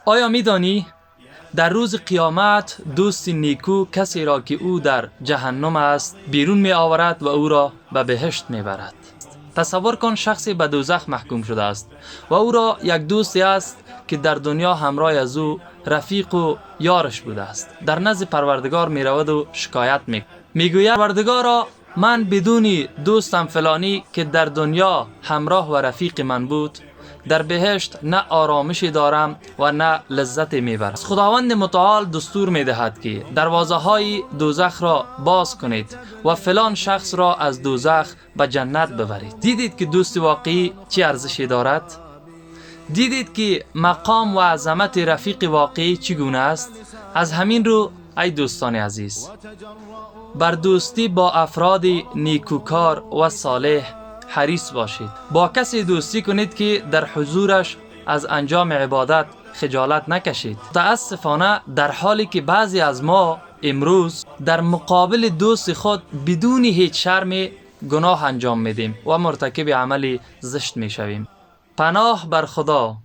آیا می‌دانی در روز قیامت دوست نیکو کسی را که او در جهنم است بیرون می آورد و او را به بهشت می برد. تصور کن شخصی به دوزخ محکوم شده است و او را یک دوستی است که در دنیا همراه از او رفیق و یارش بوده است. در نزد پروردگار می رود و شکایت می گوید پروردگارا، من بدون دوستم فلانی که در دنیا همراه و رفیق من بود در بهشت نه آرامشی دارم و نه لذت میبرم. خداوند متعال دستور میدهد که دروازه های دوزخ را باز کنید و فلان شخص را از دوزخ به جنت ببرید. دیدید که دوست واقعی چه ارزشی دارد؟ دیدید که مقام و عظمت رفیق واقعی چگونه است؟ از همین رو ای دوستان عزیز، بر دوستی با افراد نیکوکار و صالح حریص باشید. با کسی دوستی کنید که در حضورش از انجام عبادت خجالت نکشید. متاسفانه در حالی که بعضی از ما امروز در مقابل دوست خود بدون هیچ شرم گناه انجام میدیم و مرتکب عملی زشت میشویم. پناه بر خدا.